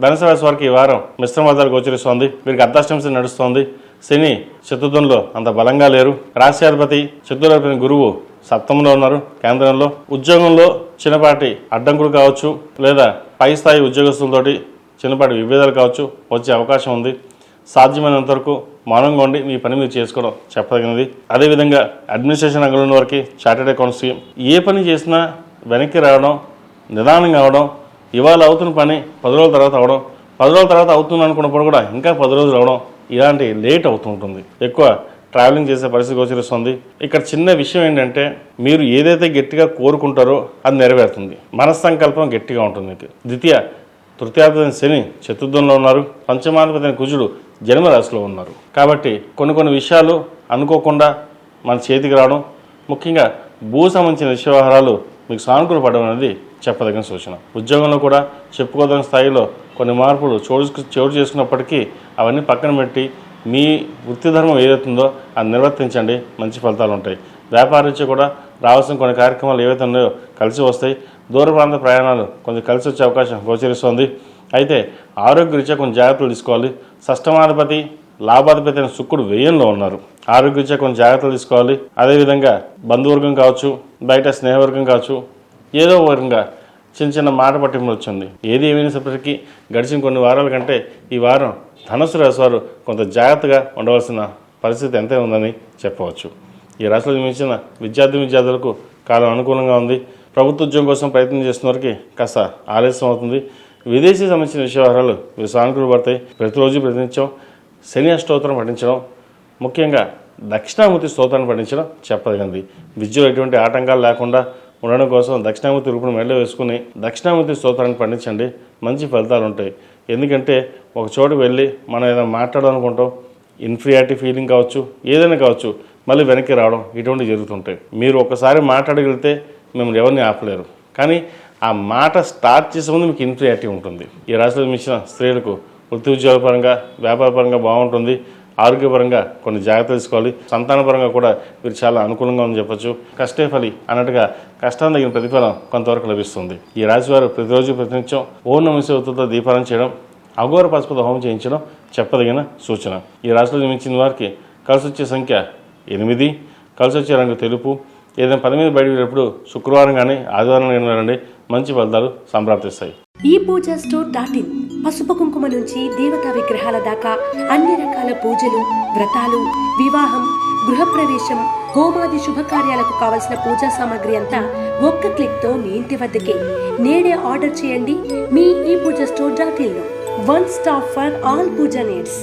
ధనుసు రాశి వారికి ఈ వారం మిశ్రమ ఫలితాలు గోచరిస్తోంది. వీరికి అర్ధాష్టమి నడుస్తోంది. శని చతుర్థంలో అంత బలంగా లేరు. రాశ్యాధిపతి చతుర్థాధిపతి గురువు సప్తమంలో ఉన్నారు. కేంద్రంలో ఉద్యోగంలో చిన్నపాటి అడ్డంకులు కావచ్చు, లేదా పై స్థాయి ఉద్యోగస్తులతోటి చిన్నపాటి విభేదాలు కావచ్చు వచ్చే అవకాశం ఉంది. సాధ్యమైనంత వరకు మౌనంగా ఉండి మీ పని మీరు చేసుకోవడం చెప్పదగినది. అదేవిధంగా అడ్మినిస్ట్రేషన్ రంగంలో ఉన్న వారికి, చార్టెడ్ అకౌంట్స్కి ఏ పని చేసినా వెనక్కి రావడం, నిదానంగా అవడం, ఇవాళ అవుతున్న పని 10 రోజుల తర్వాత అవడం, 10 రోజుల తర్వాత అవుతుంది అనుకున్నప్పుడు కూడా ఇంకా 10 రోజులు అవడం, ఇలాంటి లేట్ అవుతుంటుంది. ఎక్కువ ట్రావెలింగ్ చేసే పరిస్థితి గోచరిస్తుంది. ఇక్కడ చిన్న విషయం ఏంటంటే, మీరు ఏదైతే గట్టిగా కోరుకుంటారో అది నెరవేరుతుంది. మనస్సంకల్పం గట్టిగా ఉంటుంది. మీకు ద్వితీయ తృతీయాధిపతి శని చతుర్థంలో ఉన్నారు. పంచమాధిపతి కుజుడు జన్మరాశిలో ఉన్నారు. కాబట్టి కొన్ని విషయాలు అనుకోకుండా మన చేతికి రావడం, ముఖ్యంగా భూ సంబంధించిన విషయ వ్యవహారాలు మీకు సానుకూల పడడం అనేది చెప్పదగిన సూచన. ఉద్యోగంలో కూడా చెప్పుకోదగిన స్థాయిలో కొన్ని మార్పులు చోటు చేసుకున్నప్పటికీ అవన్నీ పక్కన పెట్టి మీ వృత్తి ధర్మం ఏదైతుందో అది నిర్వర్తించండి, మంచి ఫలితాలు ఉంటాయి. వ్యాపారీత్యా కూడా రావాల్సిన కొన్ని కార్యక్రమాలు ఏవైతే ఉన్నాయో కలిసి వస్తాయి. దూర ప్రాంత ప్రయాణాలు కొంచెం కలిసి వచ్చే అవకాశం గోచరిస్తుంది. అయితే ఆరోగ్యరీత్యా కొంచెం జాగ్రత్తలు తీసుకోవాలి. షష్టమాధిపతి లాభాధిపతి అయిన శుక్రుడు వ్యయంలో ఉన్నారు. ఆరోగ్యరీత్యా కొంచెం జాగ్రత్తలు తీసుకోవాలి. అదేవిధంగా బంధువర్గం కావచ్చు, బయట స్నేహవర్గం కావచ్చు, ఏదో వర్గంగా చిన్న మాట పట్టింపులు వచ్చింది. ఏది ఏమైనప్పటికీ గడిచిన కొన్ని వారాల కంటే ఈ వారం ధనుసు రాశి వారు కొంత జాగ్రత్తగా ఉండవలసిన పరిస్థితి ఎంతే ఉందని చెప్పవచ్చు. ఈ రాశిలో జన్మించిన విద్యార్థులకు కాలం అనుకూలంగా ఉంది. ప్రభుత్వ ఉద్యోగం కోసం ప్రయత్నం చేస్తున్న వారికి కాస్త ఆలస్యం అవుతుంది. విదేశీ సంబంధించిన విషయ వ్యవహారాలు మీరు సానుకూల పడతాయి. ప్రతిరోజు ప్రయత్నించడం, శని స్తోత్రం పఠించడం, ముఖ్యంగా దక్షిణామూర్తి స్తోత్రాన్ని పఠించడం చెప్పదగింది. విద్యలో ఎటువంటి ఆటంకాలు లేకుండా ఉండడం కోసం దక్షిణామూర్తి రూపును మెడలో వేసుకుని దక్షిణామూర్తి స్తోత్రాన్ని పండించండి, మంచి ఫలితాలు ఉంటాయి. ఎందుకంటే ఒక చోటుకు వెళ్ళి మనం ఏదైనా మాట్లాడాలనుకుంటాం, ఇన్ఫీరియారిటీ ఫీలింగ్ కావచ్చు, ఏదైనా కావచ్చు, మళ్ళీ వెనక్కి రావడం ఇటువంటివి జరుగుతుంటాయి. మీరు ఒకసారి మాట్లాడగలిగితే మిమ్మల్ని ఎవరిని ఆపలేరు. కానీ ఆ మాట స్టార్ట్ చేసే ముందు మీకు ఇన్ఫీరియారిటీ ఉంటుంది. ఈ రాశిలో మించిన స్త్రీలకు వృత్తి ఉద్యోగపరంగా, వ్యాపారపరంగా బాగుంటుంది. ఆరోగ్యపరంగా కొన్ని జాగ్రత్తలు తీసుకోవాలి. సంతానపరంగా కూడా వీరు చాలా అనుకూలంగా ఉందని చెప్పొచ్చు. కష్టే ఫలి అన్నట్టుగా కష్టాన్ని తగిన ప్రతిఫలం కొంతవరకు లభిస్తుంది. ఈ రాశి వారు ప్రతిరోజు ప్రతినిత్యం ఓం నమః శివాయ దీపారాధన చేయడం, అఘోర పశుపత హోమం చేయించడం చెప్పదగిన సూచన. ఈ రాశిలో జన్మించిన వారికి కలిసి వచ్చే సంఖ్య 8, కలిసి వచ్చే రంగు తెలుపు. ఏదైనా పని మీద బయట వెళ్ళినప్పుడు శుక్రవారం కానీ ఆదివారం కానీ వెళ్ళండి, మంచి ఫలితాలు సంప్రాప్తిస్తాయి. ఈ పూజా స్టోర్.in పసుపు కుంకుమ నుంచి దేవతా విగ్రహాల దాకా అన్ని రకాల పూజలు, వ్రతాలు, వివాహం, గృహప్రవేశం, హోమాది శుభకార్యాలకు కావలసిన పూజా సామాగ్రి అంతా ఒక్క క్లిక్ తో మీ ఇంటి వద్దకే. నేడే ఆర్డర్ చేయండి మీ ఈ పూజా స్టోర్.in లో. One stop for all pooja needs.